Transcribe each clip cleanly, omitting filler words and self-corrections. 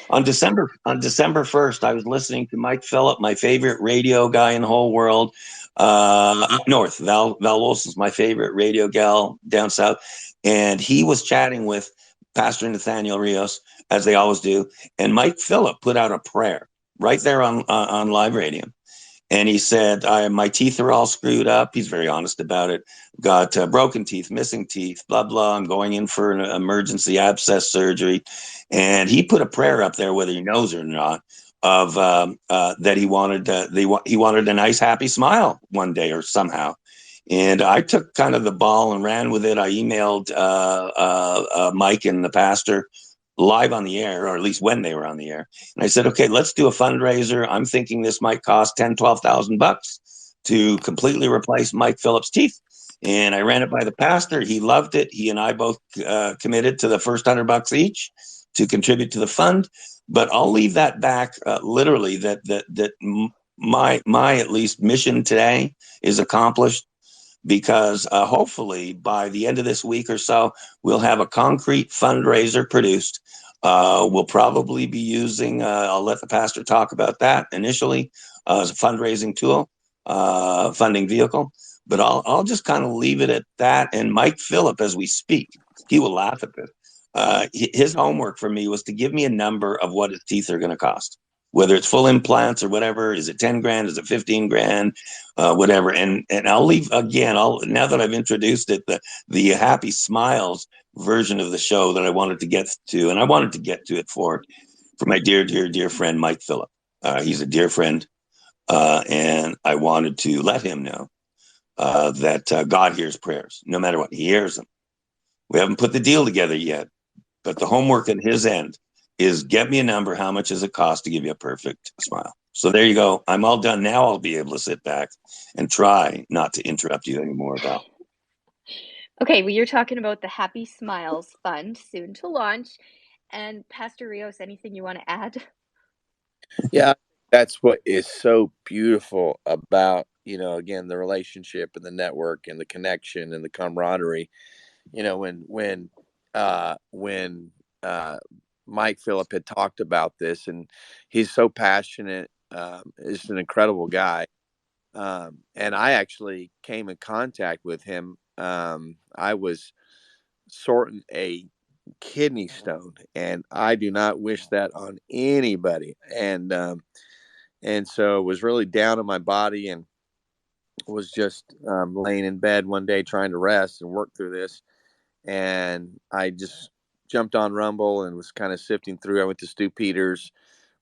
on December 1st, I was listening to Mike Phillip, my favorite radio guy in the whole world. Up north, Val Wilson's my favorite radio gal down south, and he was chatting with Pastor Nathanial Rios, as they always do. And Mike Phillip put out a prayer right there on live radio. And he said, my teeth are all screwed up. He's very honest about it. Got broken teeth, missing teeth, blah, blah. I'm going in for an emergency abscess surgery. And he put a prayer up there, whether he knows it or not, of that he wanted a nice, happy smile one day or somehow. And I took kind of the ball and ran with it. I emailed Mike and the pastor live on the air, or at least when they were on the air. And I said, okay, let's do a fundraiser. I'm thinking this might cost $10,000-12,000 to completely replace Mike Phillip's teeth. And I ran it by the pastor. He loved it. He and I both committed to the first $100 each to contribute to the fund. But I'll leave that back literally that my at least mission today is accomplished, because hopefully by the end of this week or so, we'll have a concrete fundraiser produced. We'll probably be using, I'll let the pastor talk about that initially, as a fundraising tool, funding vehicle. But I'll just kind of leave it at that. And Mike Phillip, as we speak, he will laugh at this. His homework for me was to give me a number of what his teeth are going to cost, whether it's full implants or whatever. Is it 10 grand? Is it 15 grand? Whatever. And I'll leave again, now that I've introduced it, the Happy Smiles version of the show that I wanted to get to. And I wanted to get to it for my dear, dear, dear friend, Mike Phillip. He's a dear friend. And I wanted to let him know that God hears prayers, no matter what. He hears them. We haven't put the deal together yet, but the homework at his end is get me a number. How much does it cost to give you a perfect smile? So there you go. I'm all done. Now I'll be able to sit back and try not to interrupt you anymore, Val. Okay, well, you're talking about the Happy Smiles Fund soon to launch. And Pastor Rios, anything you want to add? Yeah, that's what is so beautiful about, again, the relationship and the network and the connection and the camaraderie. When Mike Phillip had talked about this, and he's so passionate, is an incredible guy. And I actually came in contact with him. I was sorting a kidney stone, and I do not wish that on anybody. And so it was really down on my body, and was just laying in bed one day trying to rest and work through this. And I just jumped on Rumble and was kind of sifting through. I went to Stu Peters'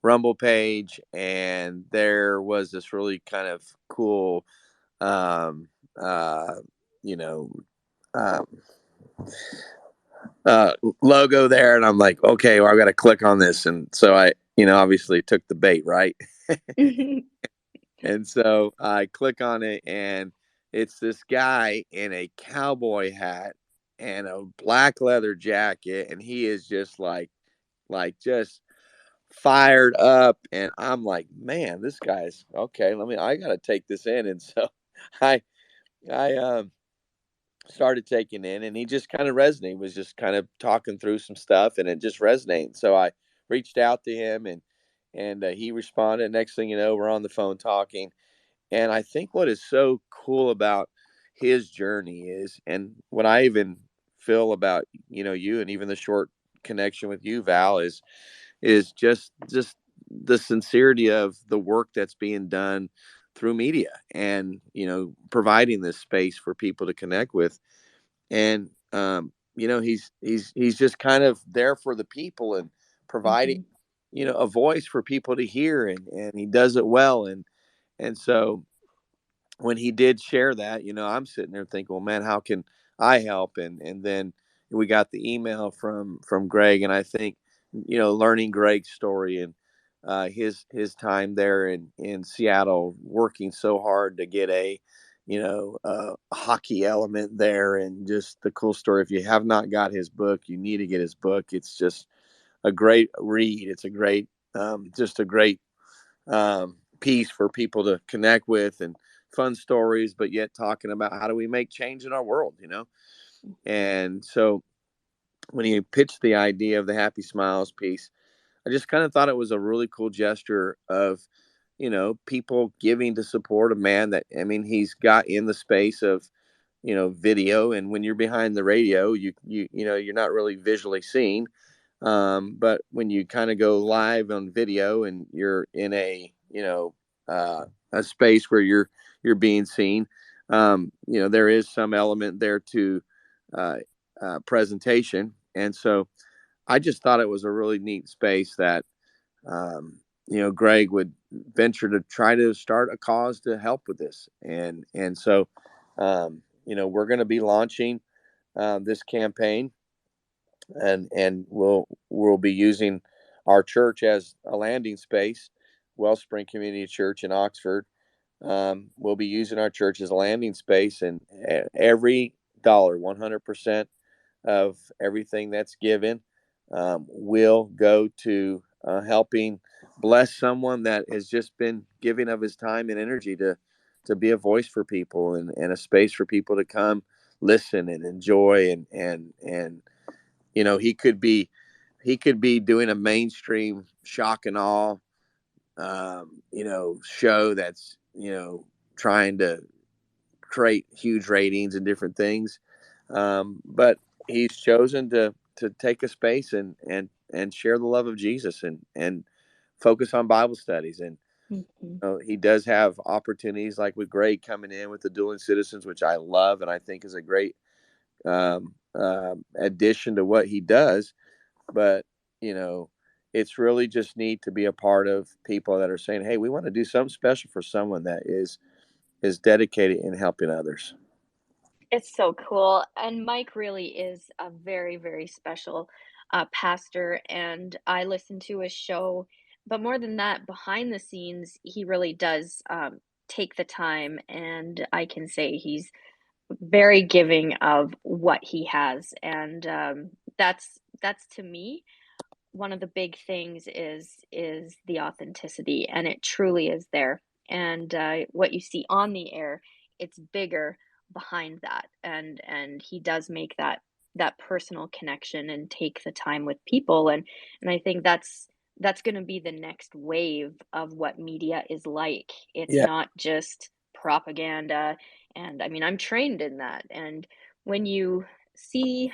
Rumble page, and there was this really kind of cool, um, uh, you know, um, logo there. And I'm like, okay, well, I've got to click on this. And so I, obviously took the bait, right? And so I click on it, and it's this guy in a cowboy hat and a black leather jacket, and he is just just fired up. And I'm like, man, this guy's okay. I got to take this in. And so I started taking in, and he just kind of resonated. He was just kind of talking through some stuff, and it just resonated. So I reached out to him, and he responded. Next thing you know, we're on the phone talking. And I think what is so cool about his journey is, and what I even feel about, you, and even the short connection with you, Val, is just the sincerity of the work that's being done through media, and, providing this space for people to connect with. And, he's just kind of there for the people, and providing, a voice for people to hear, and he does it well. And so when he did share that, I'm sitting there thinking, well, man, how can I help? And then we got the email from Greg, and I think, learning Greg's story, and his time there in Seattle, working so hard to get a hockey element there, and just the cool story. If you have not got his book, you need to get his book. It's just a great read. It's a great, just a great piece for people to connect with, and fun stories, but yet talking about how do we make change in our world, And so when he pitched the idea of the Happy Smiles piece, I just kind of thought it was a really cool gesture of, people giving to support a man that, I mean, he's got in the space of, video. And when you're behind the radio, you're not really visually seen. But when you kind of go live on video and you're in a space where you're being seen, there is some element there to uh, presentation. And so I just thought it was a really neat space that, Greg would venture to try to start a cause to help with this. And so, we're going to be launching this campaign, and we'll be using our church as a landing space. Wellspring Community Church in Oxford. We'll be using our church as a landing space, and every dollar, 100% of everything that's given, will go to helping bless someone that has just been giving of his time and energy to be a voice for people, and a space for people to come listen and enjoy. And he could be doing a mainstream shock and awe show that's trying to create huge ratings and different things, but he's chosen to take a space and share the love of Jesus, and focus on Bible studies. And he does have opportunities like with Greg coming in with the dueling citizens, which I love and I think is a great addition to what he does. But it's really just neat to be a part of people that are saying, hey, we want to do something special for someone that is dedicated in helping others. It's so cool. And Mike really is a very, very special pastor. And I listen to his show. But more than that, behind the scenes, he really does take the time. And I can say he's very giving of what he has. And that's to me one of the big things is the authenticity, and it truly is there. And what you see on the air, it's bigger behind that, and he does make that personal connection and take the time with people, and I think that's going to be the next wave of what media is like. It's Yeah. not just propaganda, and I mean, I'm trained in that, and when you see,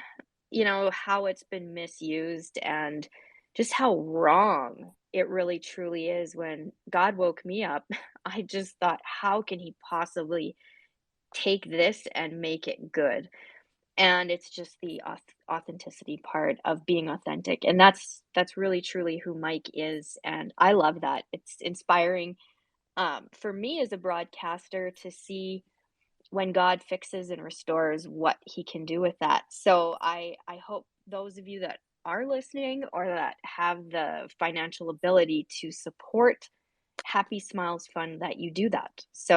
how it's been misused and just how wrong it really truly is. When God woke me up, I just thought, how can he possibly take this and make it good? And it's just the authenticity part of being authentic. And that's really truly who Mike is. And I love that. It's inspiring for me as a broadcaster to see when God fixes and restores what he can do with that. So I hope those of you that are listening or that have the financial ability to support Happy Smiles Fund, that you do that. So